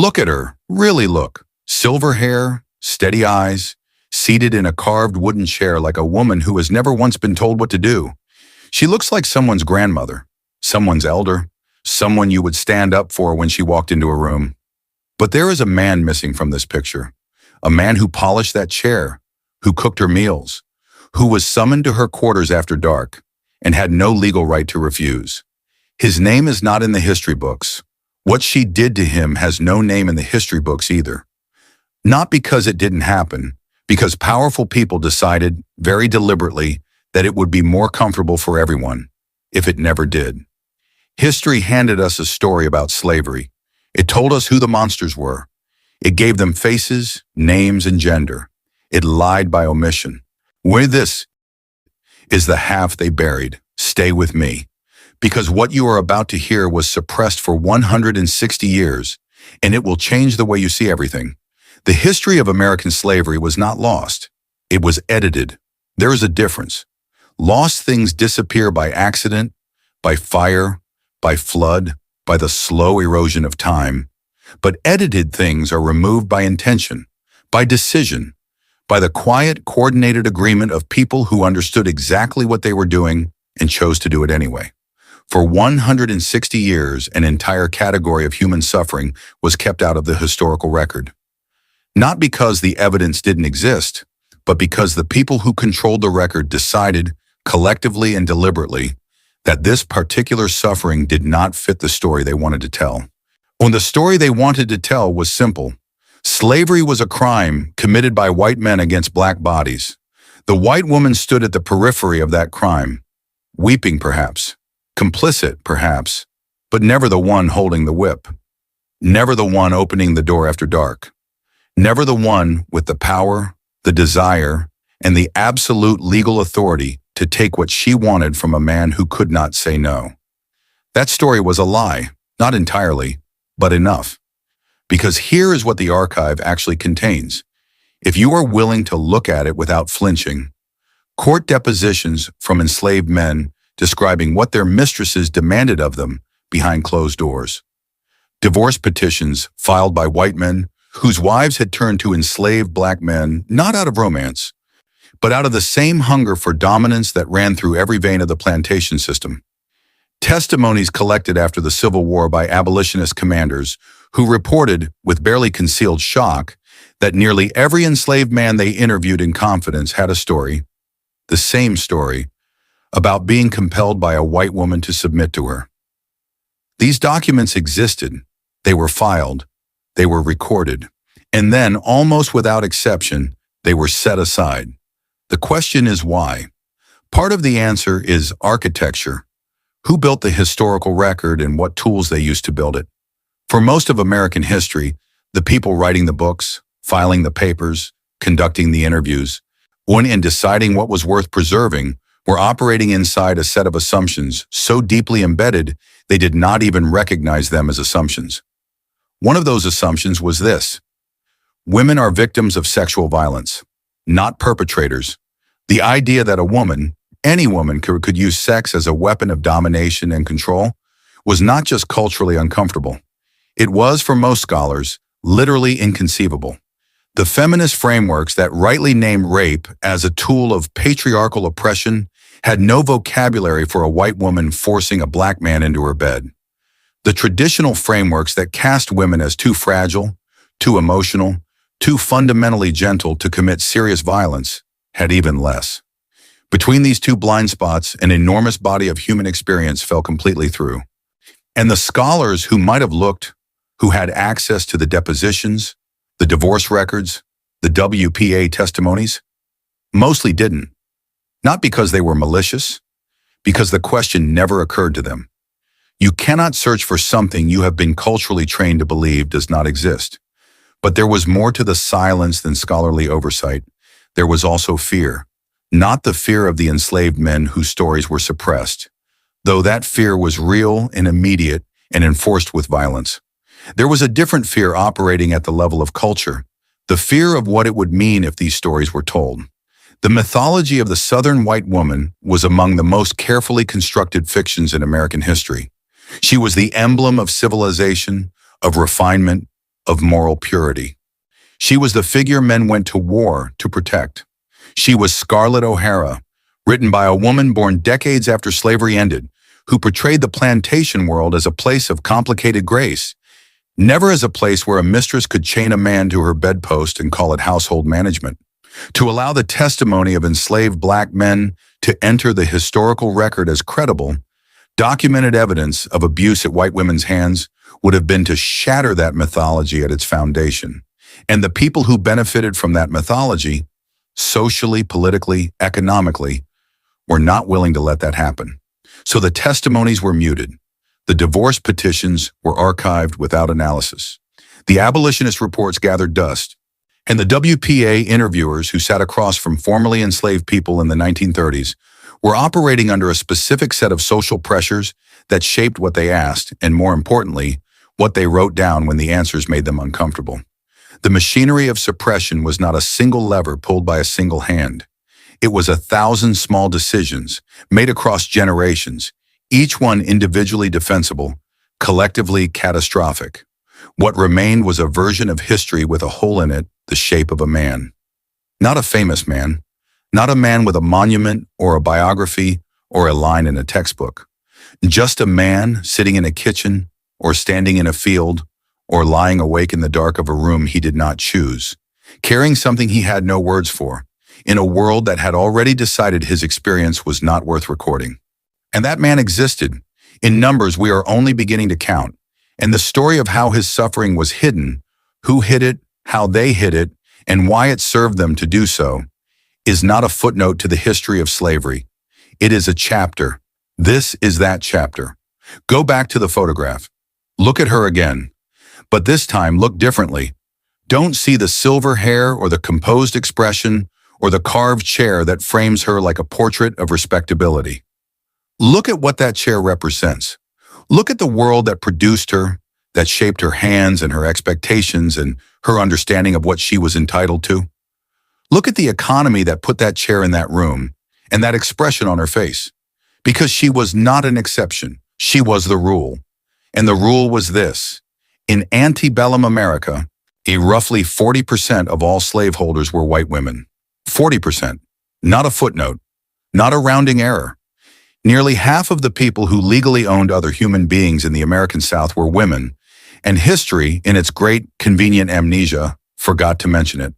Look at her, really look. Silver hair, steady eyes, seated in a carved wooden chair like a woman who has never once been told what to do. She looks like someone's grandmother, someone's elder, someone you would stand up for when she walked into a room. But there is a man missing from this picture, a man who polished that chair, who cooked her meals, who was summoned to her quarters after dark and had no legal right to refuse. His name is not in the history books. What she did to him has no name in the history books either. Not because it didn't happen, because powerful people decided, very deliberately, that it would be more comfortable for everyone if it never did. History handed us a story about slavery. It told us who the monsters were. It gave them faces, names, and gender. It lied by omission. Where this is the half they buried. Stay with me. Because what you are about to hear was suppressed for 160 years, and it will change the way you see everything. The history of American slavery was not lost. It was edited. There is a difference. Lost things disappear by accident, by fire, by flood, by the slow erosion of time. But edited things are removed by intention, by decision, by the quiet, coordinated agreement of people who understood exactly what they were doing and chose to do it anyway. For 160 years, an entire category of human suffering was kept out of the historical record. Not because the evidence didn't exist, but because the people who controlled the record decided, collectively and deliberately, that this particular suffering did not fit the story they wanted to tell. When the story they wanted to tell was simple. Slavery was a crime committed by white men against black bodies. The white woman stood at the periphery of that crime, weeping perhaps, complicit perhaps, but never the one holding the whip. Never the one opening the door after dark. Never the one with the power, the desire, and the absolute legal authority to take what she wanted from a man who could not say no. That story was a lie, not entirely, but enough. Because here is what the archive actually contains. If you are willing to look at it without flinching, court depositions from enslaved men describing what their mistresses demanded of them behind closed doors. Divorce petitions filed by white men whose wives had turned to enslaved black men, not out of romance, but out of the same hunger for dominance that ran through every vein of the plantation system. Testimonies collected after the Civil War by abolitionist commanders who reported, with barely concealed shock, that nearly every enslaved man they interviewed in confidence had a story, the same story, about being compelled by a white woman to submit to her. These documents existed, they were filed, they were recorded, and then, almost without exception, they were set aside. The question is why. Part of the answer is architecture. Who built the historical record and what tools they used to build it? For most of American history, the people writing the books, filing the papers, conducting the interviews, when in deciding what was worth preserving, were operating inside a set of assumptions so deeply embedded they did not even recognize them as assumptions. One of those assumptions was this: women are victims of sexual violence, not perpetrators. The idea that a woman, any woman, could use sex as a weapon of domination and control was not just culturally uncomfortable. It was, for most scholars, literally inconceivable. The feminist frameworks that rightly name rape as a tool of patriarchal oppression had no vocabulary for a white woman forcing a black man into her bed. The traditional frameworks that cast women as too fragile, too emotional, too fundamentally gentle to commit serious violence had even less. Between these two blind spots, an enormous body of human experience fell completely through. And the scholars who might have looked, who had access to the depositions, the divorce records, the WPA testimonies, mostly didn't. Not because they were malicious, because the question never occurred to them. You cannot search for something you have been culturally trained to believe does not exist. But there was more to the silence than scholarly oversight. There was also fear. Not the fear of the enslaved men whose stories were suppressed, though that fear was real and immediate and enforced with violence. There was a different fear operating at the level of culture, the fear of what it would mean if these stories were told. The mythology of the Southern white woman was among the most carefully constructed fictions in American history. She was the emblem of civilization, of refinement, of moral purity. She was the figure men went to war to protect. She was Scarlett O'Hara, written by a woman born decades after slavery ended, who portrayed the plantation world as a place of complicated grace, never as a place where a mistress could chain a man to her bedpost and call it household management. To allow the testimony of enslaved black men to enter the historical record as credible, documented evidence of abuse at white women's hands would have been to shatter that mythology at its foundation. And the people who benefited from that mythology, socially, politically, economically, were not willing to let that happen. So the testimonies were muted. The divorce petitions were archived without analysis. The abolitionist reports gathered dust. And the WPA interviewers who sat across from formerly enslaved people in the 1930s were operating under a specific set of social pressures that shaped what they asked, and more importantly, what they wrote down when the answers made them uncomfortable. The machinery of suppression was not a single lever pulled by a single hand. It was 1,000 small decisions made across generations, each one individually defensible, collectively catastrophic. What remained was a version of history with a hole in it, the shape of a man. Not a famous man, not a man with a monument or a biography or a line in a textbook. Just a man sitting in a kitchen or standing in a field or lying awake in the dark of a room he did not choose, carrying something he had no words for, in a world that had already decided his experience was not worth recording. And that man existed, in numbers we are only beginning to count, and the story of how his suffering was hidden, who hid it, how they hid it, and why it served them to do so, is not a footnote to the history of slavery. It is a chapter. This is that chapter. Go back to the photograph. Look at her again. But this time, look differently. Don't see the silver hair or the composed expression or the carved chair that frames her like a portrait of respectability. Look at what that chair represents. Look at the world that produced her, that shaped her hands and her expectations and her understanding of what she was entitled to. Look at the economy that put that chair in that room and that expression on her face. Because she was not an exception, she was the rule. And the rule was this: in antebellum America, roughly 40% of all slaveholders were white women. 40%, not a footnote, not a rounding error. Nearly half of the people who legally owned other human beings in the American South were women, and history, in its great convenient amnesia, forgot to mention it.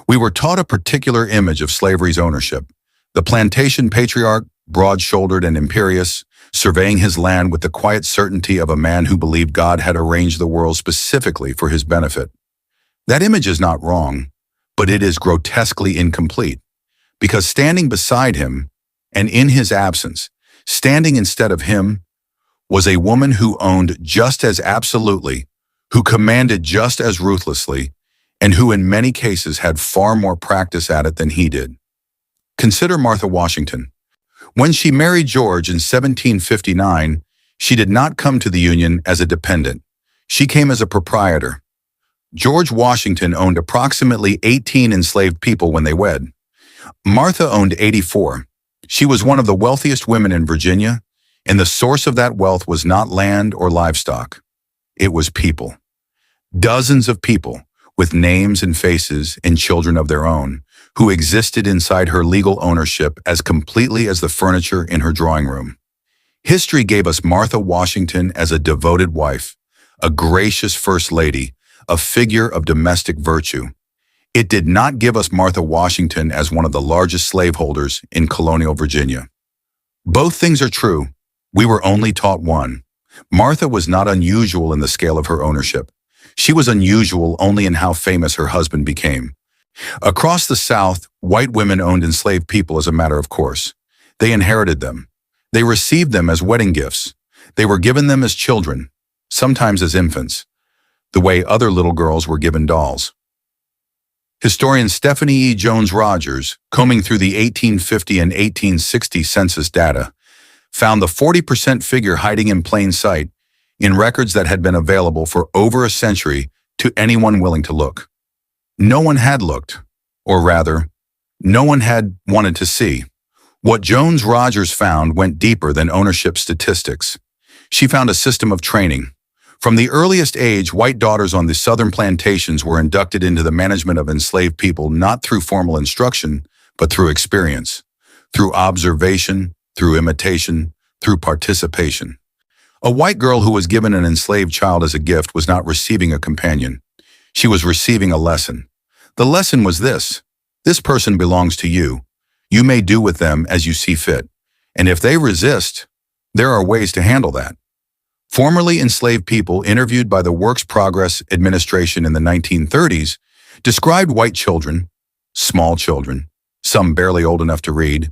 We were taught a particular image of slavery's ownership: the plantation patriarch, broad-shouldered and imperious, surveying his land with the quiet certainty of a man who believed God had arranged the world specifically for his benefit. That image is not wrong, but it is grotesquely incomplete, because standing beside him, and in his absence, standing instead of him, was a woman who owned just as absolutely, who commanded just as ruthlessly, and who in many cases had far more practice at it than he did. Consider Martha Washington. When she married George in 1759, she did not come to the Union as a dependent. She came as a proprietor. George Washington owned approximately 18 enslaved people when they wed. Martha owned 84. She was one of the wealthiest women in Virginia, and the source of that wealth was not land or livestock. It was people. Dozens of people, with names and faces and children of their own, who existed inside her legal ownership as completely as the furniture in her drawing room. History gave us Martha Washington as a devoted wife, a gracious first lady, a figure of domestic virtue. It did not give us Martha Washington as one of the largest slaveholders in colonial Virginia. Both things are true. We were only taught one. Martha was not unusual in the scale of her ownership. She was unusual only in how famous her husband became. Across the South, white women owned enslaved people as a matter of course. They inherited them. They received them as wedding gifts. They were given them as children, sometimes as infants, the way other little girls were given dolls. Historian Stephanie E. Jones Rogers, combing through the 1850 and 1860 census data, found the 40% figure hiding in plain sight in records that had been available for over a century to anyone willing to look. No one had looked, or rather, no one had wanted to see. What Jones Rogers found went deeper than ownership statistics. She found a system of training. From the earliest age, white daughters on the southern plantations were inducted into the management of enslaved people not through formal instruction, but through experience, through observation, through imitation, through participation. A white girl who was given an enslaved child as a gift was not receiving a companion. She was receiving a lesson. The lesson was this: this person belongs to you. You may do with them as you see fit. And if they resist, there are ways to handle that. Formerly enslaved people interviewed by the Works Progress Administration in the 1930s described white children, small children, some barely old enough to read,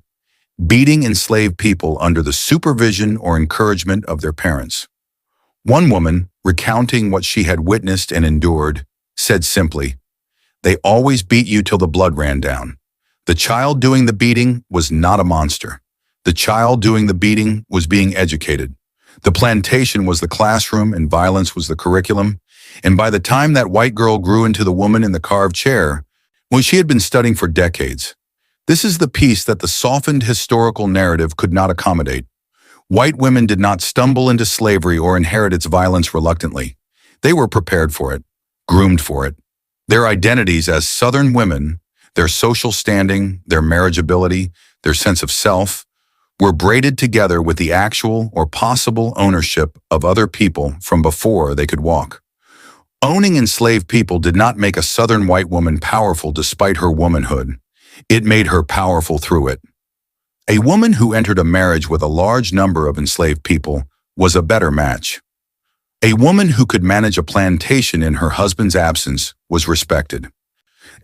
beating enslaved people under the supervision or encouragement of their parents. One woman, recounting what she had witnessed and endured, said simply, "They always beat you till the blood ran down. The child doing the beating was not a monster. The child doing the beating was being educated. The plantation was the classroom and violence was the curriculum. And by the time that white girl grew into the woman in the carved chair, well, she had been studying for decades. This is the piece that the softened historical narrative could not accommodate. White women did not stumble into slavery or inherit its violence reluctantly. They were prepared for it, groomed for it. Their identities as Southern women, their social standing, their marriageability, their sense of self, were braided together with the actual or possible ownership of other people from before they could walk. Owning enslaved people did not make a Southern white woman powerful despite her womanhood. It made her powerful through it. A woman who entered a marriage with a large number of enslaved people was a better match. A woman who could manage a plantation in her husband's absence was respected.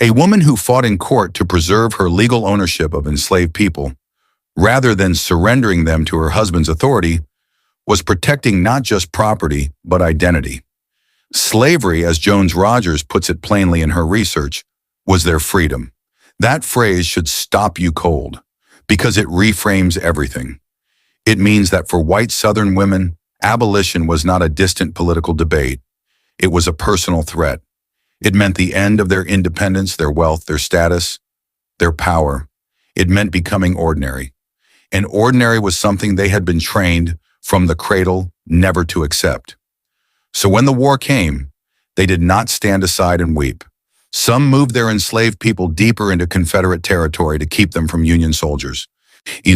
A woman who fought in court to preserve her legal ownership of enslaved people, rather than surrendering them to her husband's authority, was protecting not just property, but identity. Slavery, as Jones Rogers puts it plainly in her research, was their freedom. That phrase should stop you cold, because it reframes everything. It means that for white Southern women, abolition was not a distant political debate. It was a personal threat. It meant the end of their independence, their wealth, their status, their power. It meant becoming ordinary. And ordinary was something they had been trained from the cradle never to accept. So when the war came, they did not stand aside and weep. Some moved their enslaved people deeper into Confederate territory to keep them from Union soldiers.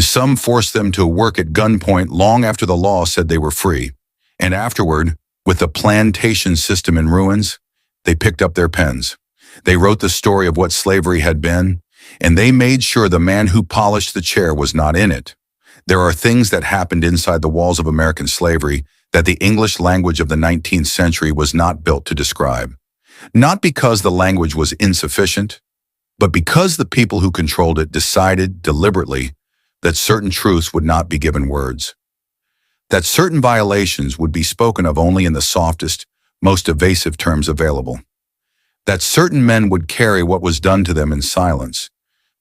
Some forced them to work at gunpoint long after the law said they were free. And afterward, with the plantation system in ruins, they picked up their pens. They wrote the story of what slavery had been, and they made sure the man who polished the chair was not in it. There are things that happened inside the walls of American slavery that the English language of the 19th century was not built to describe. Not because the language was insufficient, but because the people who controlled it decided deliberately that certain truths would not be given words, that certain violations would be spoken of only in the softest, most evasive terms available, that certain men would carry what was done to them in silence,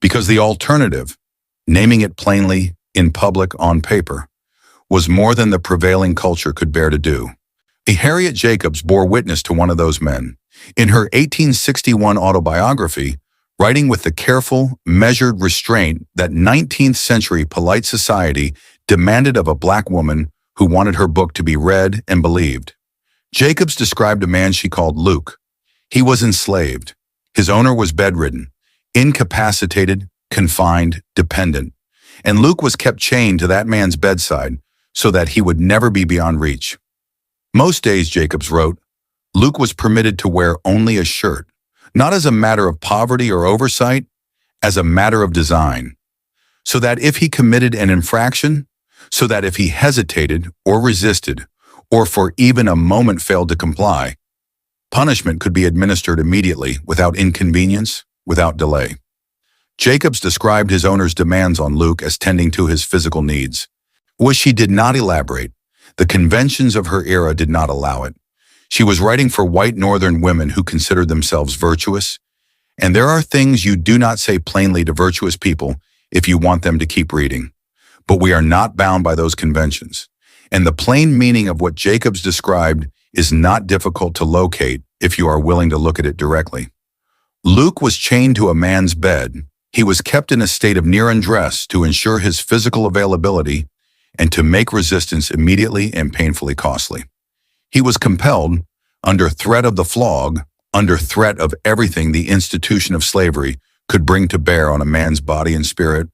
because the alternative, naming it plainly, in public, on paper, was more than the prevailing culture could bear to do. Harriet Jacobs bore witness to one of those men. In her 1861 autobiography, writing with the careful, measured restraint that 19th century polite society demanded of a black woman who wanted her book to be read and believed, Jacobs described a man she called Luke. He was enslaved. His owner was bedridden, incapacitated, confined, dependent, and Luke was kept chained to that man's bedside so that he would never be beyond reach. Most days, Jacobs wrote, Luke was permitted to wear only a shirt, not as a matter of poverty or oversight, as a matter of design, so that if he committed an infraction, so that if he hesitated or resisted, or for even a moment failed to comply, punishment could be administered immediately without inconvenience, without delay. Jacobs described his owner's demands on Luke as tending to his physical needs, which she did not elaborate. The conventions of her era did not allow it. She was writing for white Northern women who considered themselves virtuous, and there are things you do not say plainly to virtuous people if you want them to keep reading. But we are not bound by those conventions, and the plain meaning of what Jacobs described is not difficult to locate if you are willing to look at it directly. Luke was chained to a man's bed. He was kept in a state of near undress to ensure his physical availability and to make resistance immediately and painfully costly. He was compelled, under threat of the flog, under threat of everything the institution of slavery could bring to bear on a man's body and spirit,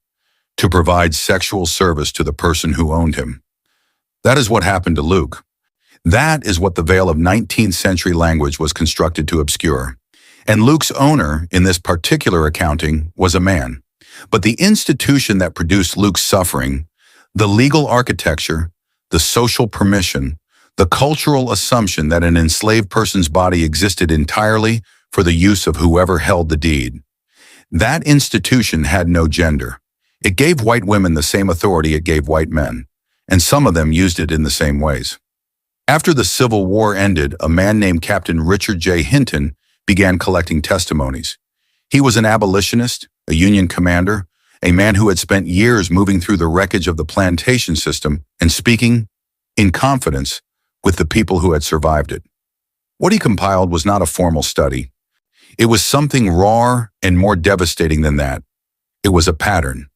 to provide sexual service to the person who owned him. That is what happened to Luke. That is what the veil of 19th century language was constructed to obscure. And Luke's owner, in this particular accounting, was a man. But the institution that produced Luke's suffering, the legal architecture, the social permission, the cultural assumption that an enslaved person's body existed entirely for the use of whoever held the deed. That institution had no gender. It gave white women the same authority it gave white men, and some of them used it in the same ways. After the Civil War ended, a man named Captain Richard J. Hinton began collecting testimonies. He was an abolitionist, a Union commander, a man who had spent years moving through the wreckage of the plantation system and speaking, in confidence, with the people who had survived it. What he compiled was not a formal study. It was something raw and more devastating than that. It was a pattern.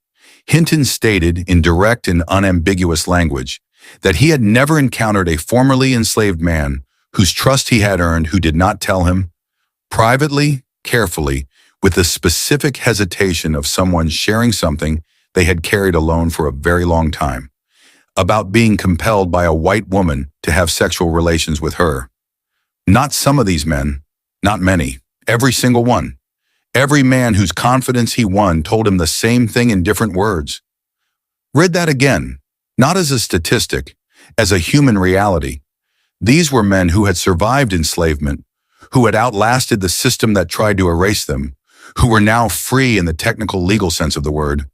Hinton stated in direct and unambiguous language that he had never encountered a formerly enslaved man whose trust he had earned who did not tell him, privately, carefully, with the specific hesitation of someone sharing something they had carried alone for a very long time, about being compelled by a white woman to have sexual relations with her. Not some of these men, not many, every single one. Every man whose confidence he won told him the same thing in different words. Read that again, not as a statistic, as a human reality. These were men who had survived enslavement, who had outlasted the system that tried to erase them, who were now free in the technical legal sense of the word.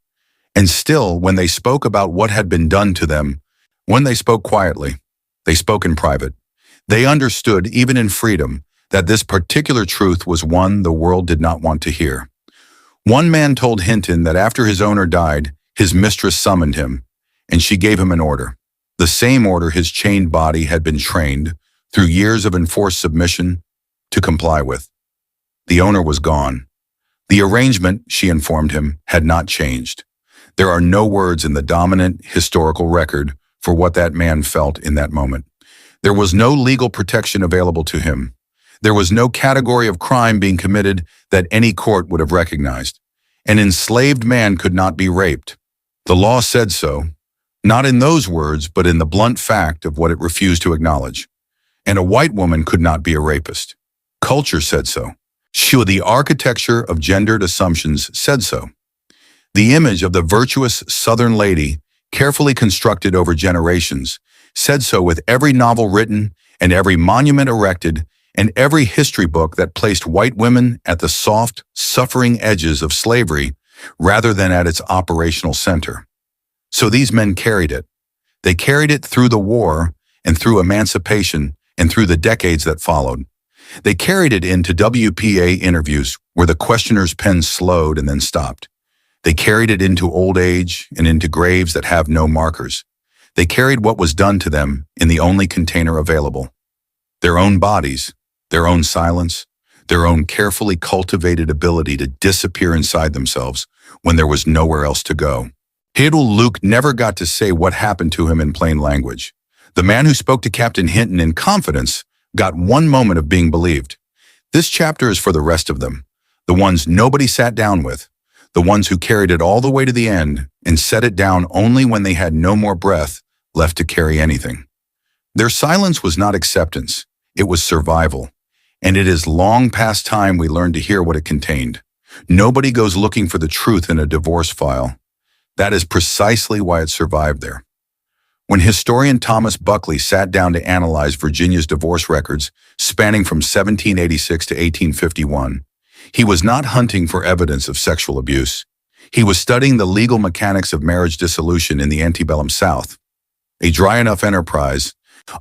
And still, when they spoke about what had been done to them, when they spoke quietly, they spoke in private. They understood, even in freedom, that this particular truth was one the world did not want to hear. One man told Hinton that after his owner died, his mistress summoned him, and she gave him an order, the same order his chained body had been trained, through years of enforced submission, to comply with. The owner was gone. The arrangement, she informed him, had not changed. There are no words in the dominant historical record for what that man felt in that moment. There was no legal protection available to him. There was no category of crime being committed that any court would have recognized. An enslaved man could not be raped. The law said so, not in those words, but in the blunt fact of what it refused to acknowledge. And a white woman could not be a rapist. Culture said so. The architecture of gendered assumptions said so. The image of the virtuous Southern lady, carefully constructed over generations, said so with every novel written and every monument erected and every history book that placed white women at the soft, suffering edges of slavery rather than at its operational center. So these men carried it. They carried it through the war and through emancipation and through the decades that followed. They carried it into WPA interviews where the questioner's pen slowed and then stopped. They carried it into old age and into graves that have no markers. They carried what was done to them in the only container available. Their own bodies, their own silence, their own carefully cultivated ability to disappear inside themselves when there was nowhere else to go. Luke never got to say what happened to him in plain language. The man who spoke to Captain Hinton in confidence got one moment of being believed. This chapter is for the rest of them, the ones nobody sat down with, the ones who carried it all the way to the end and set it down only when they had no more breath left to carry anything. Their silence was not acceptance, it was survival, and it is long past time we learned to hear what it contained. Nobody goes looking for the truth in a divorce file. That is precisely why it survived there. When historian Thomas Buckley sat down to analyze Virginia's divorce records spanning from 1786 to 1851, he was not hunting for evidence of sexual abuse. He was studying the legal mechanics of marriage dissolution in the antebellum South, a dry enough enterprise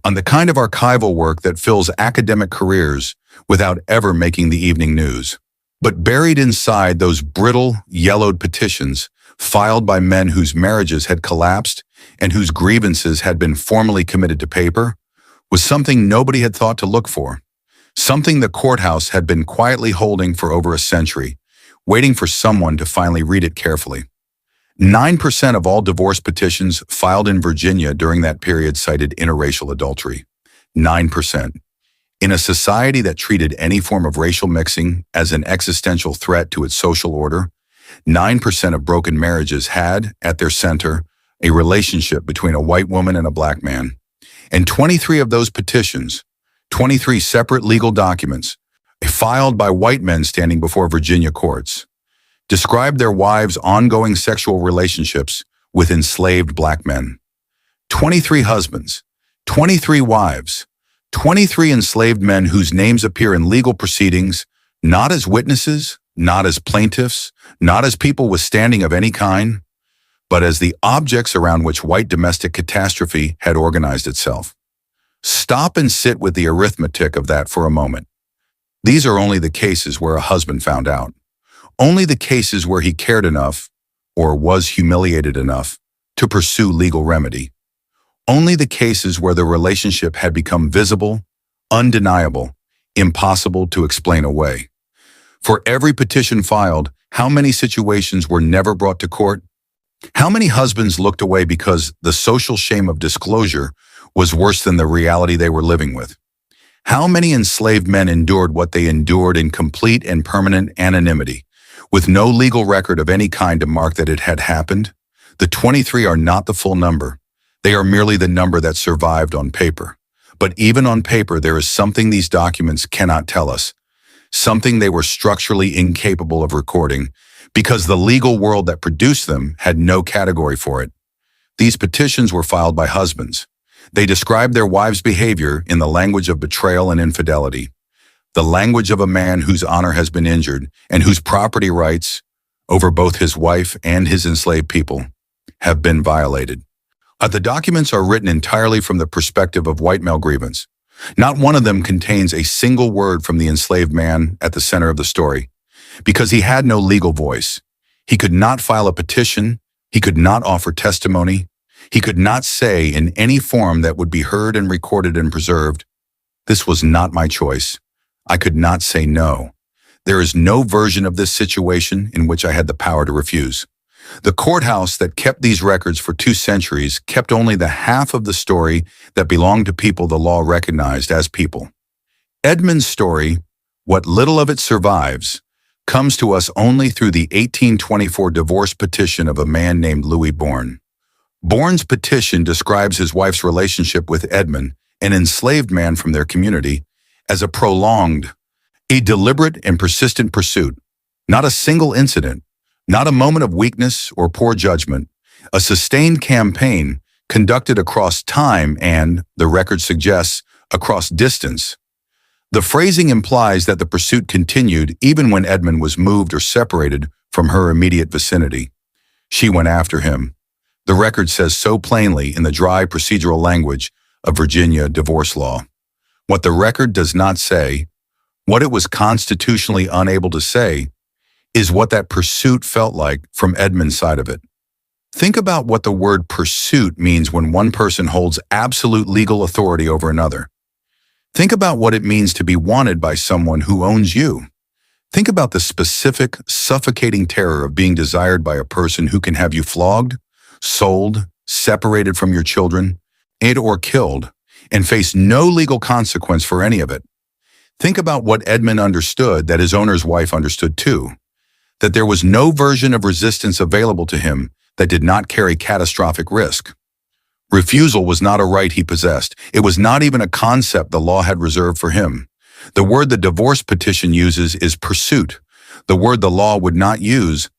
on the kind of archival work that fills academic careers without ever making the evening news. But buried inside those brittle, yellowed petitions filed by men whose marriages had collapsed and whose grievances had been formally committed to paper, was something nobody had thought to look for, something the courthouse had been quietly holding for over a century, waiting for someone to finally read it carefully. 9% of all divorce petitions filed in Virginia during that period cited interracial adultery. 9%. In a society that treated any form of racial mixing as an existential threat to its social order, 9% of broken marriages had, at their center, a relationship between a white woman and a black man. And 23 of those petitions, 23 separate legal documents, filed by white men standing before Virginia courts, described their wives' ongoing sexual relationships with enslaved black men. 23 husbands, 23 wives, 23 enslaved men whose names appear in legal proceedings, not as witnesses, not as plaintiffs, not as people with standing of any kind, but as the objects around which white domestic catastrophe had organized itself. Stop and sit with the arithmetic of that for a moment. These are only the cases where a husband found out. Only the cases where he cared enough, or was humiliated enough, to pursue legal remedy. Only the cases where the relationship had become visible, undeniable, impossible to explain away. For every petition filed, how many situations were never brought to court? How many husbands looked away because the social shame of disclosure was worse than the reality they were living with? How many enslaved men endured what they endured in complete and permanent anonymity, with no legal record of any kind to mark that it had happened? The 23 are not the full number. They are merely the number that survived on paper. But even on paper, there is something these documents cannot tell us, something they were structurally incapable of recording, because the legal world that produced them had no category for it. These petitions were filed by husbands. They described their wives' behavior in the language of betrayal and infidelity, the language of a man whose honor has been injured and whose property rights over both his wife and his enslaved people have been violated. The documents are written entirely from the perspective of white male grievance. Not one of them contains a single word from the enslaved man at the center of the story, because he had no legal voice. He could not file a petition. He could not offer testimony. He could not say in any form that would be heard and recorded and preserved, "This was not my choice. I could not say no. There is no version of this situation in which I had the power to refuse." The courthouse that kept these records for 2 centuries kept only the half of the story that belonged to people the law recognized as people. Edmund's story, what little of it survives, comes to us only through the 1824 divorce petition of a man named Louis Bourne. Bourne's petition describes his wife's relationship with Edmund, an enslaved man from their community, as a prolonged, a deliberate and persistent pursuit, not a single incident, not a moment of weakness or poor judgment, a sustained campaign conducted across time and, the record suggests, across distance. The phrasing implies that the pursuit continued even when Edmund was moved or separated from her immediate vicinity. She went after him. The record says so plainly in the dry procedural language of Virginia divorce law. What the record does not say, what it was constitutionally unable to say, is what that pursuit felt like from Edmund's side of it. Think about what the word pursuit means when one person holds absolute legal authority over another. Think about what it means to be wanted by someone who owns you. Think about the specific, suffocating terror of being desired by a person who can have you flogged, sold, separated from your children, and/or killed, and face no legal consequence for any of it. Think about what Edmund understood that his owner's wife understood too, that there was no version of resistance available to him that did not carry catastrophic risk. Refusal was not a right he possessed. It was not even a concept the law had reserved for him. The word the divorce petition uses is pursuit. The word the law would not use,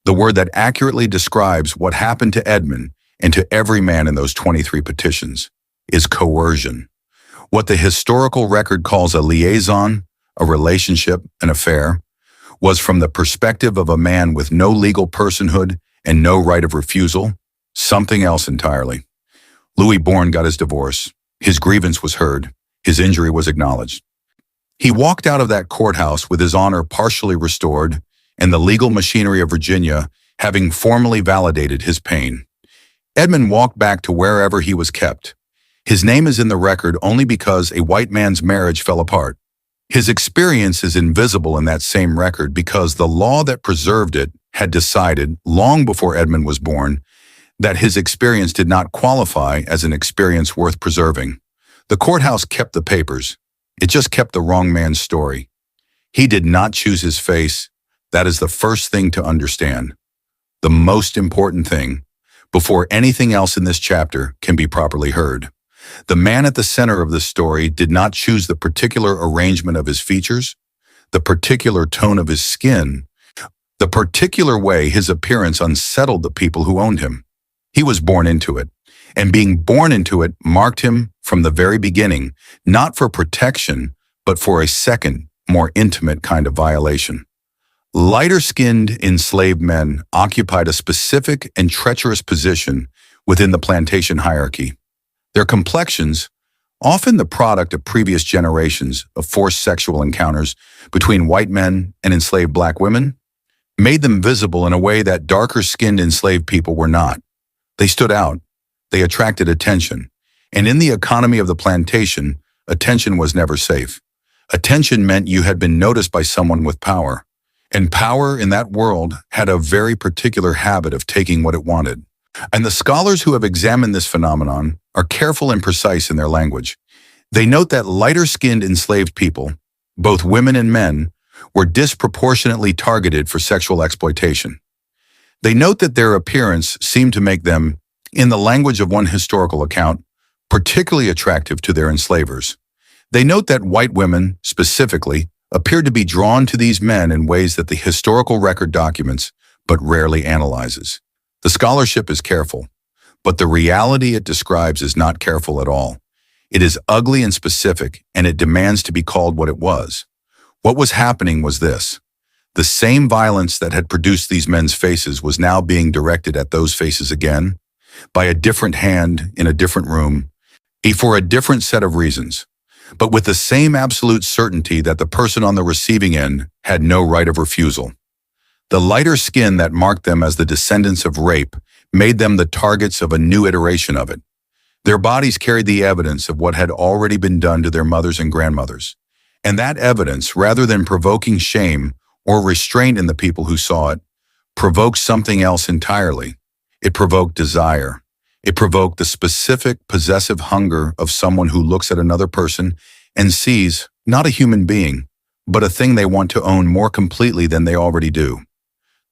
the word that accurately describes what happened to Edmund and to every man in those 23 petitions, is coercion. What the historical record calls a liaison, a relationship, an affair, was from the perspective of a man with no legal personhood and no right of refusal, something else entirely. Louis Bourne got his divorce. His grievance was heard. His injury was acknowledged. He walked out of that courthouse with his honor partially restored and the legal machinery of Virginia having formally validated his pain. Edmund walked back to wherever he was kept. His name is in the record only because a white man's marriage fell apart. His experience is invisible in that same record because the law that preserved it had decided, long before Edmund was born, that his experience did not qualify as an experience worth preserving. The courthouse kept the papers. It just kept the wrong man's story. He did not choose his face. That is the first thing to understand. The most important thing, before anything else in this chapter can be properly heard. The man at the center of this story did not choose the particular arrangement of his features, the particular tone of his skin, the particular way his appearance unsettled the people who owned him. He was born into it, and being born into it marked him from the very beginning, not for protection, but for a second, more intimate kind of violation. Lighter-skinned enslaved men occupied a specific and treacherous position within the plantation hierarchy. Their complexions, often the product of previous generations of forced sexual encounters between white men and enslaved black women, made them visible in a way that darker-skinned enslaved people were not. They stood out. They attracted attention. And in the economy of the plantation, attention was never safe. Attention meant you had been noticed by someone with power. And power in that world had a very particular habit of taking what it wanted. And the scholars who have examined this phenomenon are careful and precise in their language. They note that lighter-skinned enslaved people, both women and men, were disproportionately targeted for sexual exploitation. They note that their appearance seemed to make them, in the language of one historical account, particularly attractive to their enslavers. They note that white women, specifically, appeared to be drawn to these men in ways that the historical record documents but rarely analyzes. The scholarship is careful, but the reality it describes is not careful at all. It is ugly and specific, and it demands to be called what it was. What was happening was this. The same violence that had produced these men's faces was now being directed at those faces again, by a different hand in a different room, for a different set of reasons, but with the same absolute certainty that the person on the receiving end had no right of refusal. The lighter skin that marked them as the descendants of rape made them the targets of a new iteration of it. Their bodies carried the evidence of what had already been done to their mothers and grandmothers. And that evidence, rather than provoking shame or restraint in the people who saw it, provoked something else entirely. It provoked desire. It provoked the specific possessive hunger of someone who looks at another person and sees not a human being, but a thing they want to own more completely than they already do.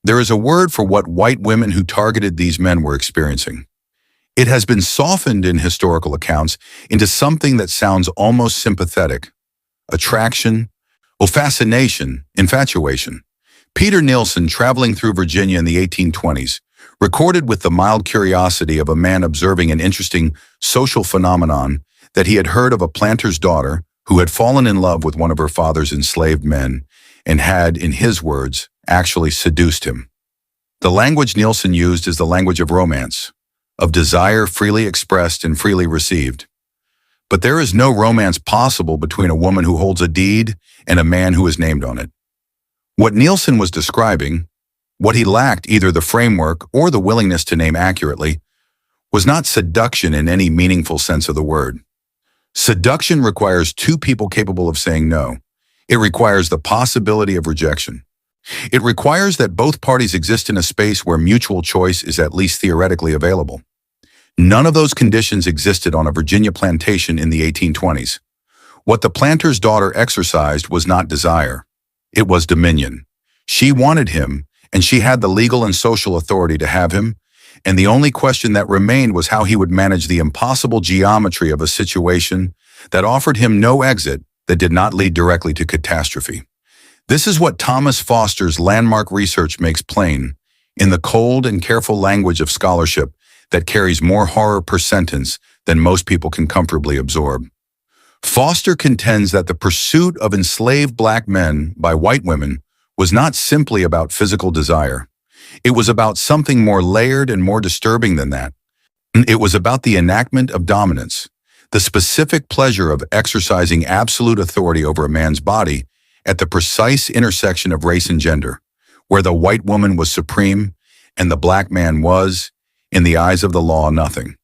There is a word for what white women who targeted these men were experiencing. It has been softened in historical accounts into something that sounds almost sympathetic. Attraction, fascination, infatuation. Peter Nielsen, traveling through Virginia in the 1820s, recorded with the mild curiosity of a man observing an interesting social phenomenon that he had heard of a planter's daughter who had fallen in love with one of her father's enslaved men and had, in his words, actually seduced him. The language Nielsen used is the language of romance, of desire freely expressed and freely received. But there is no romance possible between a woman who holds a deed and a man who is named on it. What Nielsen was describing, what he lacked either the framework or the willingness to name accurately, was not seduction in any meaningful sense of the word. Seduction requires two people capable of saying no. It requires the possibility of rejection. It requires that both parties exist in a space where mutual choice is at least theoretically available. None of those conditions existed on a Virginia plantation in the 1820s. What the planter's daughter exercised was not desire. It was dominion. She wanted him, and she had the legal and social authority to have him, and the only question that remained was how he would manage the impossible geometry of a situation that offered him no exit that did not lead directly to catastrophe. This is what Thomas Foster's landmark research makes plain in the cold and careful language of scholarship that carries more horror per sentence than most people can comfortably absorb. Foster contends that the pursuit of enslaved black men by white women was not simply about physical desire. It was about something more layered and more disturbing than that. It was about the enactment of dominance, the specific pleasure of exercising absolute authority over a man's body at the precise intersection of race and gender, where the white woman was supreme and the black man was, in the eyes of the law, nothing.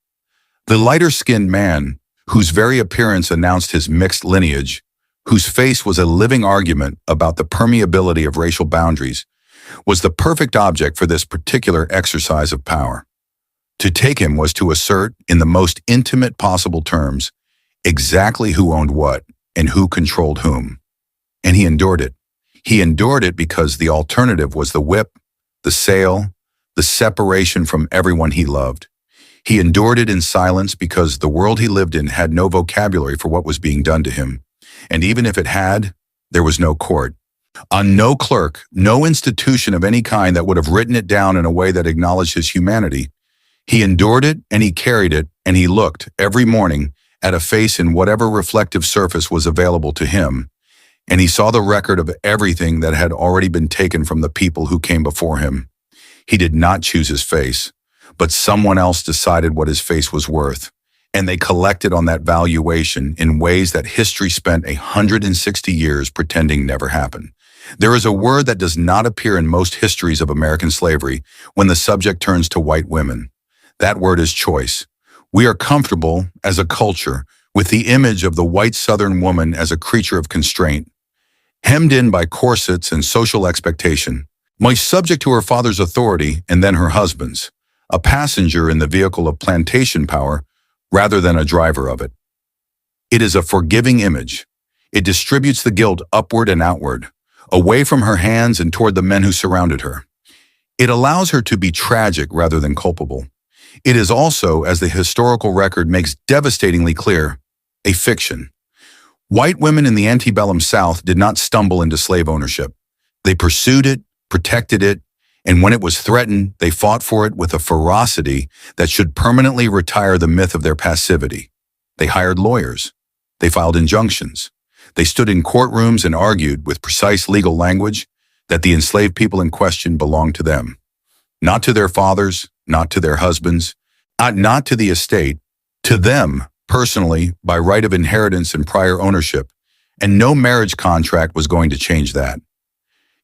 The lighter-skinned man, whose very appearance announced his mixed lineage, whose face was a living argument about the permeability of racial boundaries, was the perfect object for this particular exercise of power. To take him was to assert, in the most intimate possible terms, exactly who owned what and who controlled whom. And he endured it. He endured it because the alternative was the whip, the sale, the separation from everyone he loved. He endured it in silence because the world he lived in had no vocabulary for what was being done to him. And even if it had, there was no court. On no clerk, no institution of any kind that would have written it down in a way that acknowledged his humanity. He endured it and he carried it and he looked every morning at a face in whatever reflective surface was available to him. And he saw the record of everything that had already been taken from the people who came before him. He did not choose his face, but someone else decided what his face was worth. And they collected on that valuation in ways that history spent 160 years pretending never happened. There is a word that does not appear in most histories of American slavery when the subject turns to white women. That word is choice. We are comfortable, as a culture, with the image of the white Southern woman as a creature of constraint, hemmed in by corsets and social expectation, most subject to her father's authority and then her husband's, a passenger in the vehicle of plantation power rather than a driver of it. It is a forgiving image. It distributes the guilt upward and outward, away from her hands and toward the men who surrounded her. It allows her to be tragic rather than culpable. It is also, as the historical record makes devastatingly clear, a fiction. White women in the antebellum South did not stumble into slave ownership. They pursued it, protected it, and when it was threatened, they fought for it with a ferocity that should permanently retire the myth of their passivity. They hired lawyers. They filed injunctions. They stood in courtrooms and argued with precise legal language that the enslaved people in question belonged to them. Not to their fathers, not to their husbands, not to the estate, to them, personally, by right of inheritance and prior ownership, and no marriage contract was going to change that.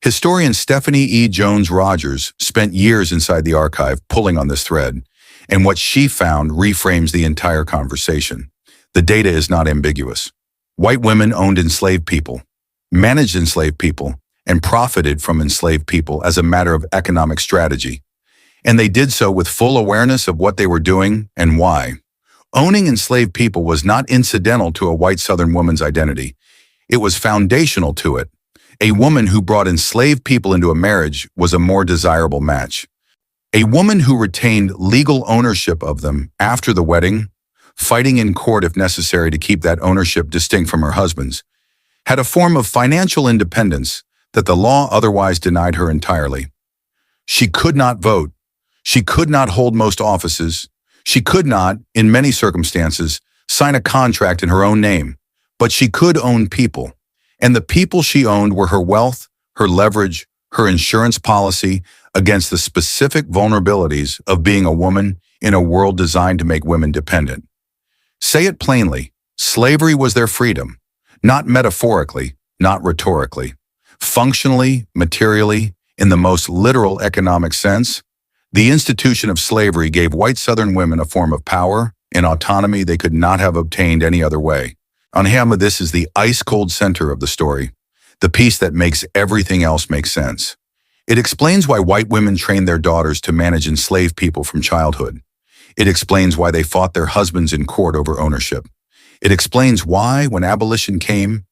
Historian Stephanie E. Jones-Rogers spent years inside the archive pulling on this thread, and what she found reframes the entire conversation. The data is not ambiguous. White women owned enslaved people, managed enslaved people, and profited from enslaved people as a matter of economic strategy. And they did so with full awareness of what they were doing and why. Owning enslaved people was not incidental to a white Southern woman's identity. It was foundational to it. A woman who brought enslaved people into a marriage was a more desirable match. A woman who retained legal ownership of them after the wedding, fighting in court if necessary to keep that ownership distinct from her husband's, had a form of financial independence that the law otherwise denied her entirely. She could not vote. She could not hold most offices. She could not, in many circumstances, sign a contract in her own name, but she could own people. And the people she owned were her wealth, her leverage, her insurance policy against the specific vulnerabilities of being a woman in a world designed to make women dependent. Say it plainly, slavery was their freedom, not metaphorically, not rhetorically. Functionally, materially, in the most literal economic sense, the institution of slavery gave white Southern women a form of power and autonomy they could not have obtained any other way. On Hamma, this is the ice-cold center of the story, the piece that makes everything else make sense. It explains why white women trained their daughters to manage enslaved people from childhood. It explains why they fought their husbands in court over ownership. It explains why, when abolition came,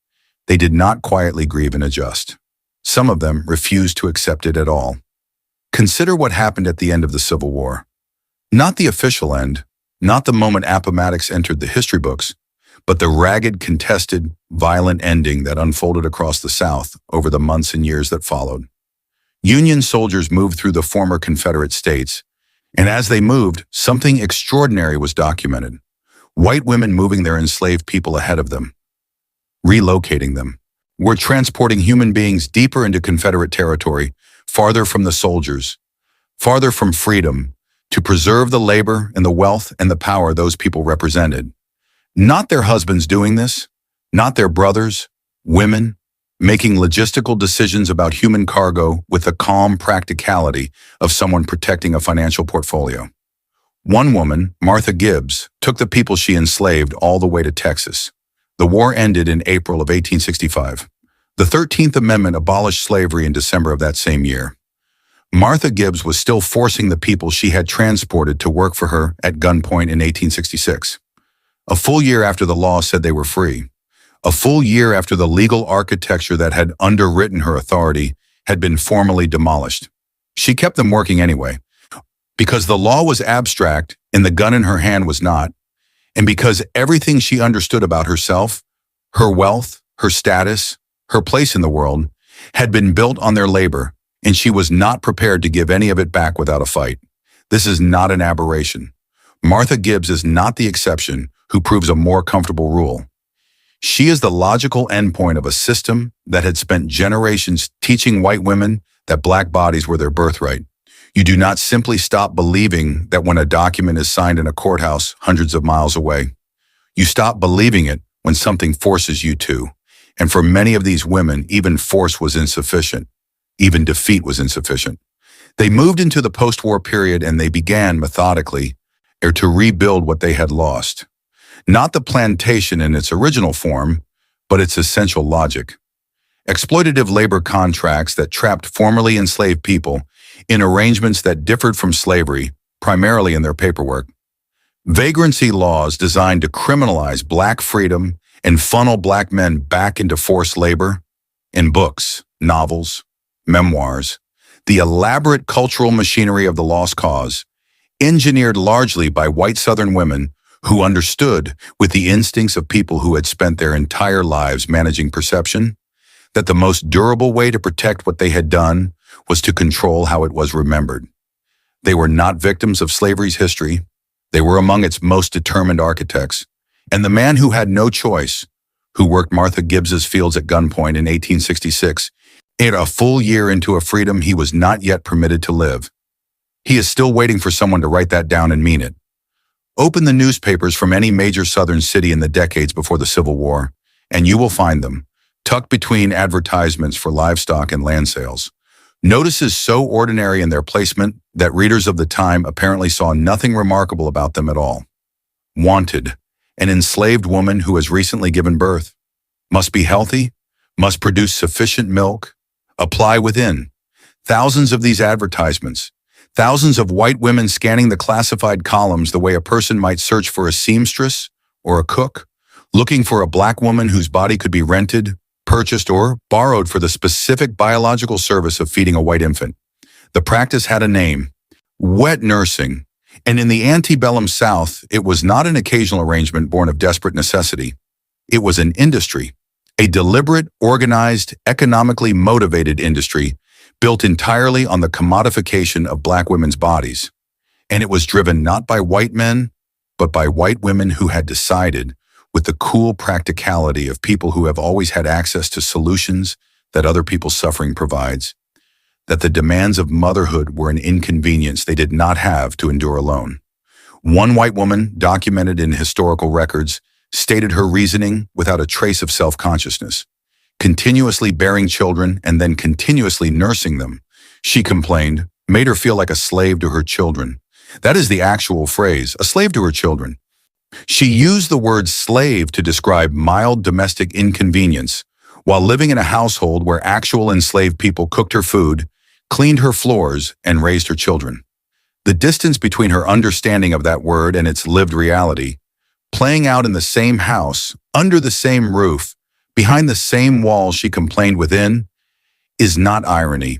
they did not quietly grieve and adjust. Some of them refused to accept it at all. Consider what happened at the end of the Civil War. Not the official end, not the moment Appomattox entered the history books, but the ragged, contested, violent ending that unfolded across the South over the months and years that followed. Union soldiers moved through the former Confederate states, and as they moved, something extraordinary was documented. White women moving their enslaved people ahead of them, relocating them, were transporting human beings deeper into Confederate territory, farther from the soldiers, farther from freedom, to preserve the labor and the wealth and the power those people represented. Not their husbands doing this, not their brothers, women, making logistical decisions about human cargo with the calm practicality of someone protecting a financial portfolio. One woman, Martha Gibbs, took the people she enslaved all the way to Texas. The war ended in April of 1865. The 13th Amendment abolished slavery in December of that same year. Martha Gibbs was still forcing the people she had transported to work for her at gunpoint in 1866. A full year after the law said they were free. A full year after the legal architecture that had underwritten her authority had been formally demolished. She kept them working anyway, because the law was abstract and the gun in her hand was not, and because everything she understood about herself, her wealth, her status, her place in the world, had been built on their labor, and she was not prepared to give any of it back without a fight. This is not an aberration. Martha Gibbs is not the exception who proves a more comfortable rule. She is the logical endpoint of a system that had spent generations teaching white women that black bodies were their birthright. You do not simply stop believing that when a document is signed in a courthouse hundreds of miles away. You stop believing it when something forces you to. And for many of these women, even force was insufficient. Even defeat was insufficient. They moved into the post-war period and they began methodically to rebuild what they had lost. Not the plantation in its original form, but its essential logic. Exploitative labor contracts that trapped formerly enslaved people in arrangements that differed from slavery, primarily in their paperwork. Vagrancy laws designed to criminalize black freedom and funnel black men back into forced labor. In books, novels, memoirs, the elaborate cultural machinery of the lost cause, engineered largely by white Southern women who understood, with the instincts of people who had spent their entire lives managing perception, that the most durable way to protect what they had done was to control how it was remembered. They were not victims of slavery's history. They were among its most determined architects. And the man who had no choice, who worked Martha Gibbs's fields at gunpoint in 1866, ate a full year into a freedom he was not yet permitted to live. He is still waiting for someone to write that down and mean it. Open the newspapers from any major Southern city in the decades before the Civil War, and you will find them, tucked between advertisements for livestock and land sales. Notices so ordinary in their placement that readers of the time apparently saw nothing remarkable about them at all. Wanted, an enslaved woman who has recently given birth. Must be healthy, must produce sufficient milk, apply within. Thousands of these advertisements. Thousands of white women scanning the classified columns the way a person might search for a seamstress or a cook, looking for a black woman whose body could be rented, purchased, or borrowed for the specific biological service of feeding a white infant. The practice had a name, wet nursing, and in the antebellum South, it was not an occasional arrangement born of desperate necessity. It was an industry, a deliberate, organized, economically motivated industry built entirely on the commodification of black women's bodies. And it was driven not by white men, but by white women who had decided, with the cool practicality of people who have always had access to solutions that other people's suffering provides, that the demands of motherhood were an inconvenience they did not have to endure alone. One white woman, documented in historical records, stated her reasoning without a trace of self-consciousness. Continuously bearing children and then continuously nursing them, she complained, made her feel like a slave to her children. That is the actual phrase, a slave to her children. She used the word slave to describe mild domestic inconvenience while living in a household where actual enslaved people cooked her food, cleaned her floors, and raised her children. The distance between her understanding of that word and its lived reality, playing out in the same house, under the same roof, behind the same walls she complained within, is not irony.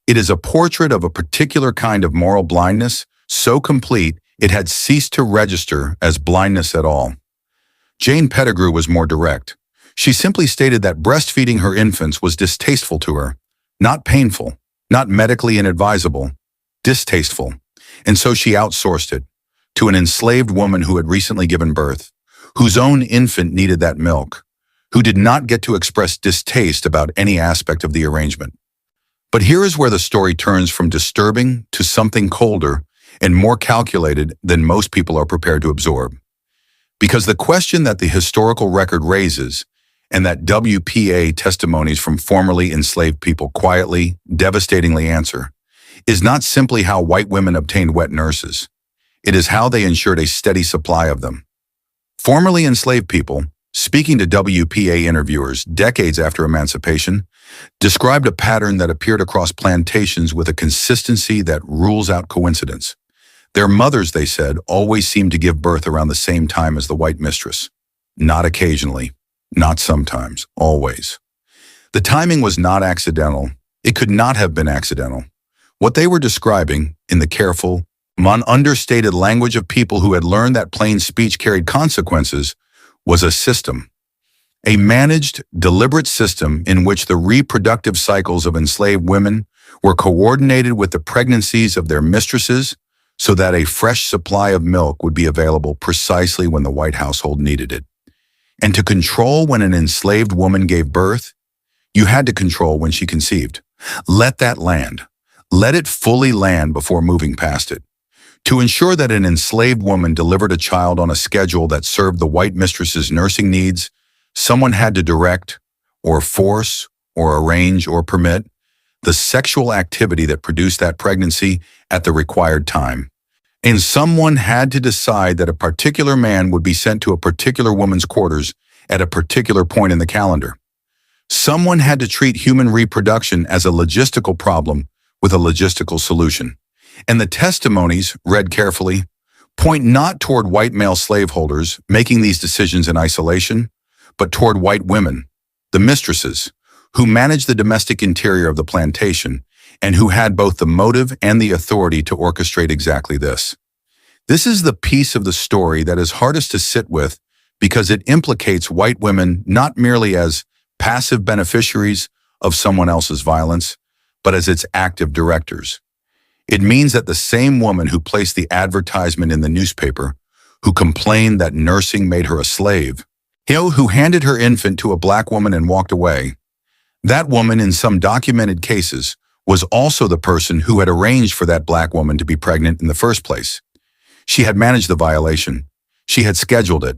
It is a portrait of a particular kind of moral blindness, so complete it had ceased to register as blindness at all. Jane Pettigrew was more direct. She simply stated that breastfeeding her infants was distasteful to her, not painful, not medically inadvisable, distasteful, and so she outsourced it to an enslaved woman who had recently given birth, whose own infant needed that milk, who did not get to express distaste about any aspect of the arrangement. But here is where the story turns from disturbing to something colder and more calculated than most people are prepared to absorb. Because the question that the historical record raises, and that WPA testimonies from formerly enslaved people quietly, devastatingly answer, is not simply how white women obtained wet nurses. It is how they ensured a steady supply of them. Formerly enslaved people, speaking to WPA interviewers decades after emancipation, described a pattern that appeared across plantations with a consistency that rules out coincidence. Their mothers, they said, always seemed to give birth around the same time as the white mistress. Not occasionally, not sometimes, always. The timing was not accidental. It could not have been accidental. What they were describing, in the careful, understated language of people who had learned that plain speech carried consequences, was a system. A managed, deliberate system in which the reproductive cycles of enslaved women were coordinated with the pregnancies of their mistresses so that a fresh supply of milk would be available precisely when the white household needed it. And to control when an enslaved woman gave birth, you had to control when she conceived. Let that land. Let it fully land before moving past it. To ensure that an enslaved woman delivered a child on a schedule that served the white mistress's nursing needs, someone had to direct, or force, or arrange, or permit the sexual activity that produced that pregnancy at the required time. And someone had to decide that a particular man would be sent to a particular woman's quarters at a particular point in the calendar. Someone had to treat human reproduction as a logistical problem with a logistical solution. And the testimonies, read carefully, point not toward white male slaveholders making these decisions in isolation, but toward white women, the mistresses, who managed the domestic interior of the plantation and who had both the motive and the authority to orchestrate exactly this. This is the piece of the story that is hardest to sit with because it implicates white women not merely as passive beneficiaries of someone else's violence, but as its active directors. It means that the same woman who placed the advertisement in the newspaper, who complained that nursing made her a slave, who handed her infant to a black woman and walked away, that woman, in some documented cases, was also the person who had arranged for that black woman to be pregnant in the first place. She had managed the violation. She had scheduled it.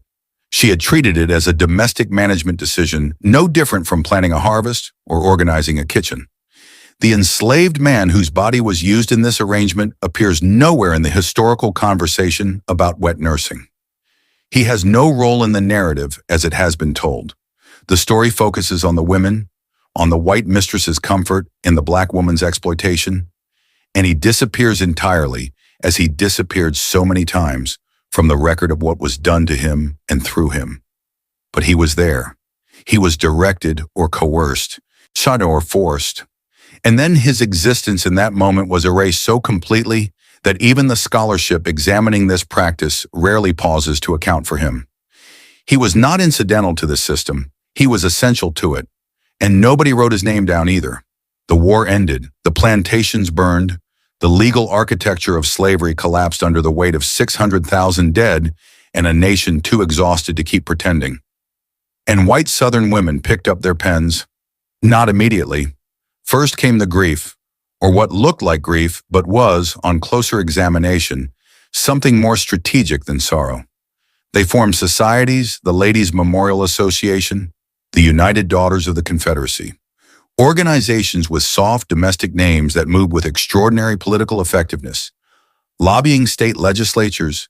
She had treated it as a domestic management decision, no different from planning a harvest or organizing a kitchen. The enslaved man whose body was used in this arrangement appears nowhere in the historical conversation about wet nursing. He has no role in the narrative as it has been told. The story focuses on the women, on the white mistress's comfort in the black woman's exploitation, and he disappears entirely, as he disappeared so many times, from the record of what was done to him and through him. But he was there. He was directed or coerced, shot or forced. And then his existence in that moment was erased so completely that even the scholarship examining this practice rarely pauses to account for him. He was not incidental to the system. He was essential to it. And nobody wrote his name down either. The war ended, the plantations burned, the legal architecture of slavery collapsed under the weight of 600,000 dead and a nation too exhausted to keep pretending. And white Southern women picked up their pens. Not immediately. First came the grief, or what looked like grief but was, on closer examination, something more strategic than sorrow. They formed societies, the Ladies' Memorial Association, the United Daughters of the Confederacy, organizations with soft domestic names that moved with extraordinary political effectiveness, lobbying state legislatures,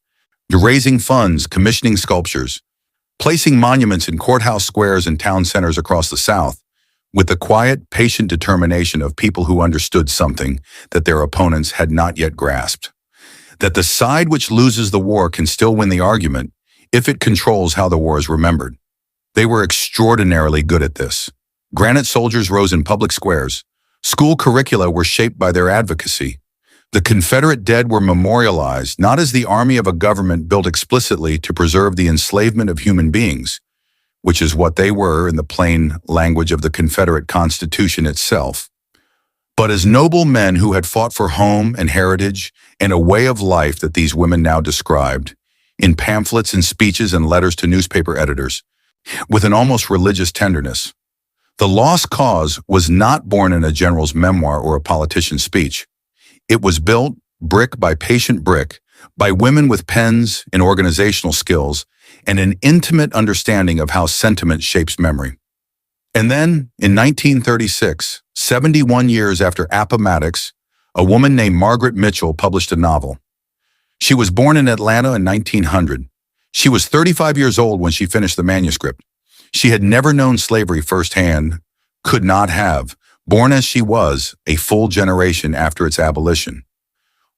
raising funds, commissioning sculptures, placing monuments in courthouse squares and town centers across the South, with the quiet, patient determination of people who understood something that their opponents had not yet grasped. That the side which loses the war can still win the argument if it controls how the war is remembered. They were extraordinarily good at this. Granite soldiers rose in public squares. School curricula were shaped by their advocacy. The Confederate dead were memorialized not as the army of a government built explicitly to preserve the enslavement of human beings, which is what they were in the plain language of the Confederate Constitution itself, but as noble men who had fought for home and heritage and a way of life that these women now described, in pamphlets and speeches and letters to newspaper editors, with an almost religious tenderness. The lost cause was not born in a general's memoir or a politician's speech. It was built, brick by patient brick, by women with pens and organizational skills and an intimate understanding of how sentiment shapes memory. And then, in 1936, 71 years after Appomattox, a woman named Margaret Mitchell published a novel. She was born in Atlanta in 1900. She was 35 years old when she finished the manuscript. She had never known slavery firsthand, could not have, born as she was, a full generation after its abolition.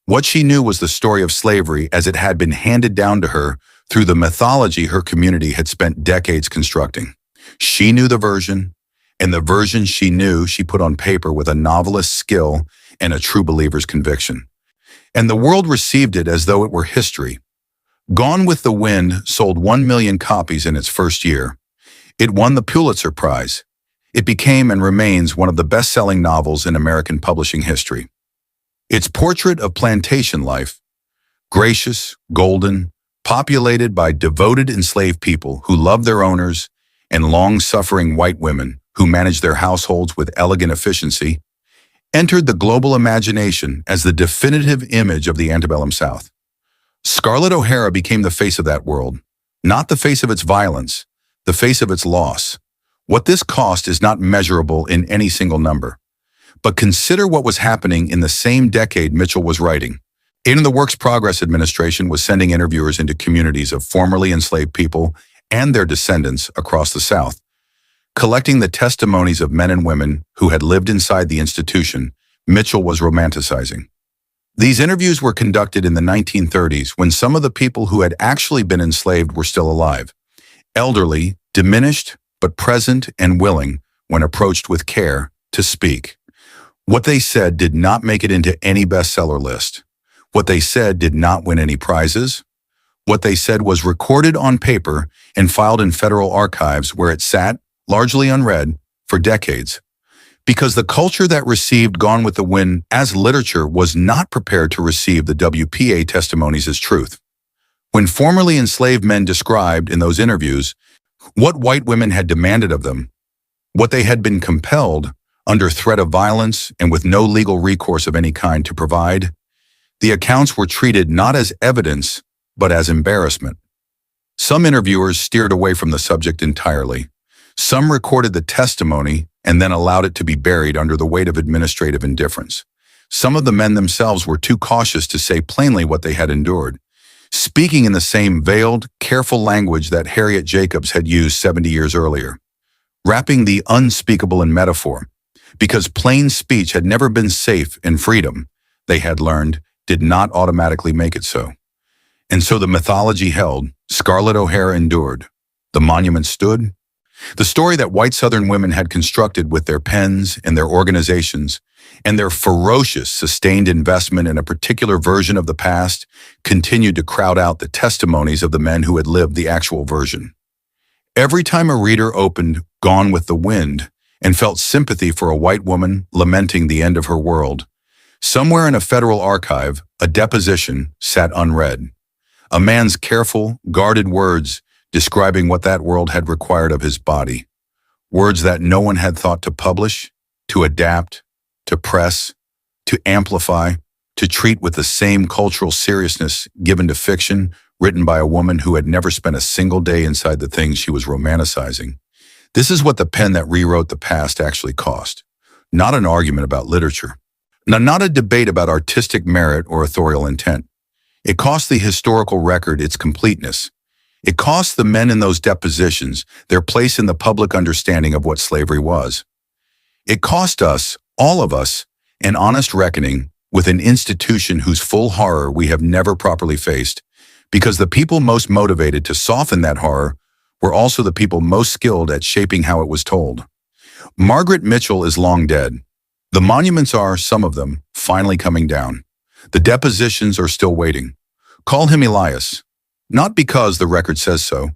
What she knew was the story of slavery as it had been handed down to her through the mythology her community had spent decades constructing. She knew the version, and the version she knew she put on paper with a novelist's skill and a true believer's conviction. And the world received it as though it were history. Gone with the Wind sold 1 million copies in its first year. It won the Pulitzer Prize. It became and remains one of the best-selling novels in American publishing history. Its portrait of plantation life, gracious, golden, populated by devoted enslaved people who loved their owners and long-suffering white women who managed their households with elegant efficiency, entered the global imagination as the definitive image of the antebellum South. Scarlett O'Hara became the face of that world, not the face of its violence, the face of its loss. What this cost is not measurable in any single number. But consider what was happening in the same decade Mitchell was writing. In the Works Progress Administration was sending interviewers into communities of formerly enslaved people and their descendants across the South, collecting the testimonies of men and women who had lived inside the institution Mitchell was romanticizing. These interviews were conducted in the 1930s when some of the people who had actually been enslaved were still alive, elderly, diminished, but present and willing, when approached with care, to speak. What they said did not make it into any bestseller list. What they said did not win any prizes. What they said was recorded on paper and filed in federal archives where it sat, largely unread, for decades. Because the culture that received Gone with the Wind as literature was not prepared to receive the WPA testimonies as truth. When formerly enslaved men described in those interviews what white women had demanded of them, what they had been compelled, under threat of violence and with no legal recourse of any kind to provide, the accounts were treated not as evidence, but as embarrassment. Some interviewers steered away from the subject entirely. Some recorded the testimony and then allowed it to be buried under the weight of administrative indifference. Some of the men themselves were too cautious to say plainly what they had endured, speaking in the same veiled, careful language that Harriet Jacobs had used 70 years earlier, wrapping the unspeakable in metaphor, because plain speech had never been safe and freedom, they had learned, did not automatically make it so. And so the mythology held, Scarlett O'Hara endured, the monument stood. The story that white Southern women had constructed with their pens and their organizations and their ferocious, sustained investment in a particular version of the past continued to crowd out the testimonies of the men who had lived the actual version. Every time a reader opened Gone with the Wind and felt sympathy for a white woman lamenting the end of her world, somewhere in a federal archive, a deposition sat unread. A man's careful, guarded words describing what that world had required of his body. Words that no one had thought to publish, to adapt, to press, to amplify, to treat with the same cultural seriousness given to fiction written by a woman who had never spent a single day inside the things she was romanticizing. This is what the pen that rewrote the past actually cost. Not an argument about literature. Not a debate about artistic merit or authorial intent. It cost the historical record its completeness. It cost the men in those depositions their place in the public understanding of what slavery was. It cost us, all of us, an honest reckoning with an institution whose full horror we have never properly faced, because the people most motivated to soften that horror were also the people most skilled at shaping how it was told. Margaret Mitchell is long dead. The monuments are, some of them, finally coming down. The depositions are still waiting. Call him Elias. Not because the record says so.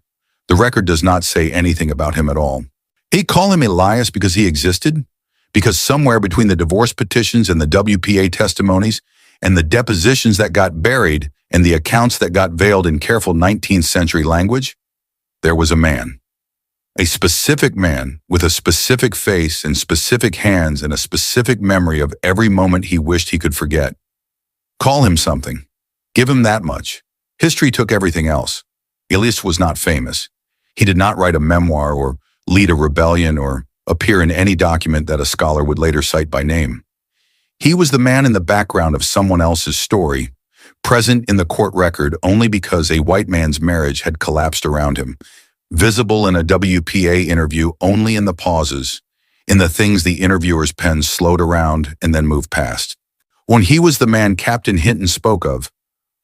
The record does not say anything about him at all. They call him Elias because he existed, because somewhere between the divorce petitions and the WPA testimonies and the depositions that got buried and the accounts that got veiled in careful 19th century language, there was a man. A specific man with a specific face and specific hands and a specific memory of every moment he wished he could forget. Call him something. Give him that much. History took everything else. Elias was not famous. He did not write a memoir or lead a rebellion or appear in any document that a scholar would later cite by name. He was the man in the background of someone else's story, present in the court record only because a white man's marriage had collapsed around him, visible in a WPA interview only in the pauses, in the things the interviewer's pen slowed around and then moved past. when he was the man Captain Hinton spoke of,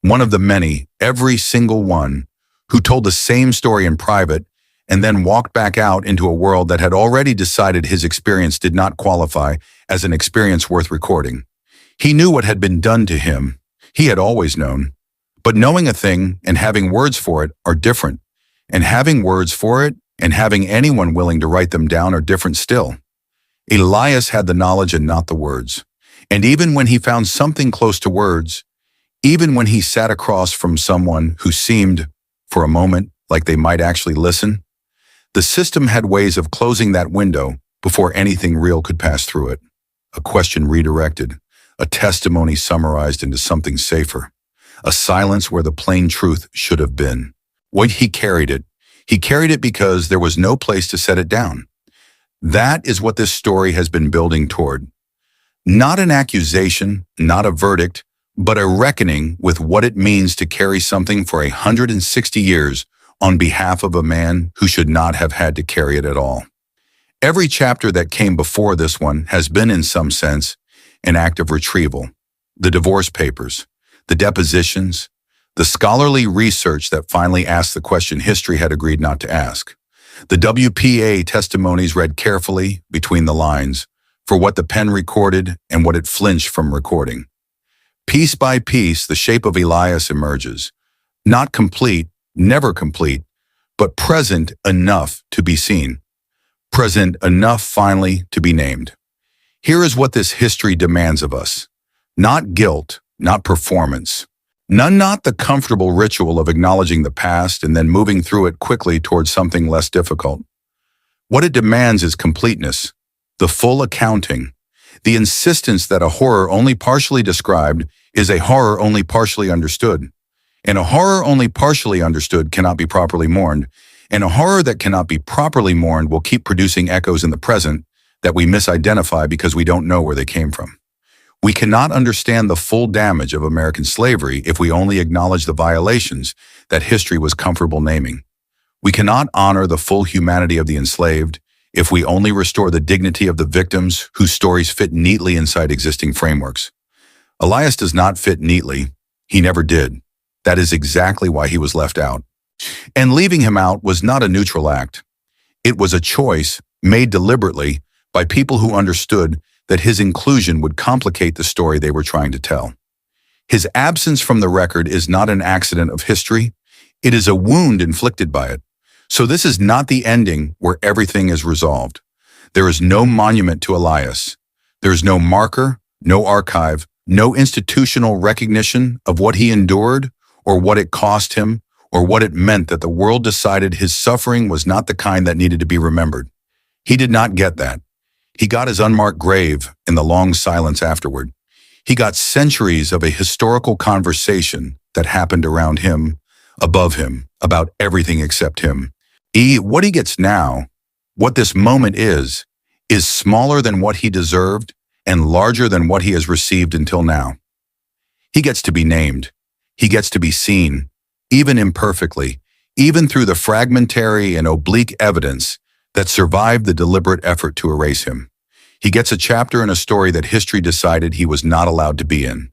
one of the many, every single one, who told the same story in private and then walked back out into a world that had already decided his experience did not qualify as an experience worth recording. He knew what had been done to him. He had always known. But knowing a thing and having words for it are different. And having words for it and having anyone willing to write them down are different still. Elias had the knowledge and not the words. And even when he found something close to words, even when he sat across from someone who seemed, for a moment, like they might actually listen, the system had ways of closing that window before anything real could pass through it. A question redirected, a testimony summarized into something safer, a silence where the plain truth should have been. What he carried it because there was no place to set it down. That is what this story has been building toward. Not an accusation, not a verdict, but a reckoning with what it means to carry something for 160 years on behalf of a man who should not have had to carry it at all. Every chapter that came before this one has been, in some sense, an act of retrieval. The divorce papers, the depositions, the scholarly research that finally asked the question history had agreed not to ask. The WPA testimonies read carefully between the lines for what the pen recorded and what it flinched from recording. Piece by piece, the shape of Elias emerges. Not complete, never complete, but present enough to be seen. Present enough finally to be named. Here is what this history demands of us. Not guilt, not performance. Not the comfortable ritual of acknowledging the past and then moving through it quickly towards something less difficult. What it demands is completeness, the full accounting, the insistence that a horror only partially described is a horror only partially understood. And a horror only partially understood cannot be properly mourned, and a horror that cannot be properly mourned will keep producing echoes in the present that we misidentify because we don't know where they came from. We cannot understand the full damage of American slavery if we only acknowledge the violations that history was comfortable naming. We cannot honor the full humanity of the enslaved if we only restore the dignity of the victims whose stories fit neatly inside existing frameworks. Elias does not fit neatly. He never did. That is exactly why he was left out. And leaving him out was not a neutral act. It was a choice made deliberately by people who understood that his inclusion would complicate the story they were trying to tell. His absence from the record is not an accident of history. It is a wound inflicted by it. So this is not the ending where everything is resolved. There is no monument to Elias. There is no marker, no archive, no institutional recognition of what he endured or what it cost him or what it meant that the world decided his suffering was not the kind that needed to be remembered. He did not get that. He got his unmarked grave in the long silence afterward. He got centuries of a historical conversation that happened around him, above him, about everything except him. What he gets now, what this moment is smaller than what he deserved and larger than what he has received until now. He gets to be named. He gets to be seen, even imperfectly, even through the fragmentary and oblique evidence that survived the deliberate effort to erase him. He gets a chapter in a story that history decided he was not allowed to be in.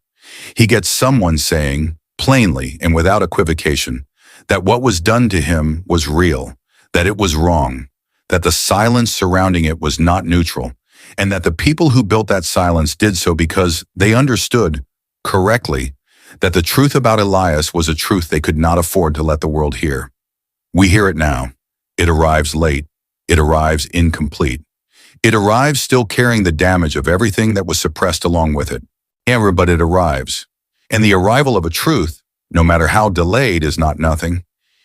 He gets someone saying, plainly and without equivocation, that what was done to him was real, that it was wrong, that the silence surrounding it was not neutral, and that the people who built that silence did so because they understood, correctly, that the truth about Elias was a truth they could not afford to let the world hear. We hear it now. It arrives late. It arrives incomplete. It arrives still carrying the damage of everything that was suppressed along with it. But it arrives. And the arrival of a truth, no matter how delayed, is not nothing.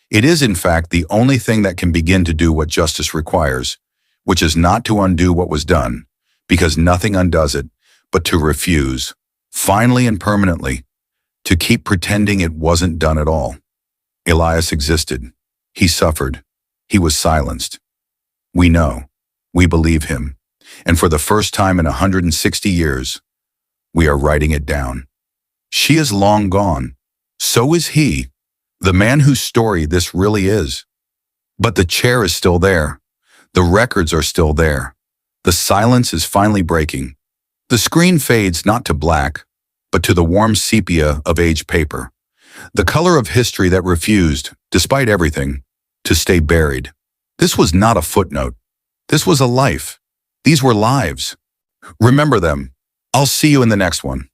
It is, in fact, the only thing that can begin to do what justice requires, which is not to undo what was done, because nothing undoes it, but to refuse, finally and permanently, to keep pretending it wasn't done at all. Elias existed. He suffered. He was silenced. We know. We believe him. And for the first time in 160 years, we are writing it down. She is long gone. So is he, the man whose story this really is. But the chair is still there. The records are still there. The silence is finally breaking. The screen fades not to black, but to the warm sepia of aged paper. The color of history that refused, despite everything, to stay buried. This was not a footnote. This was a life. These were lives. Remember them. I'll see you in the next one.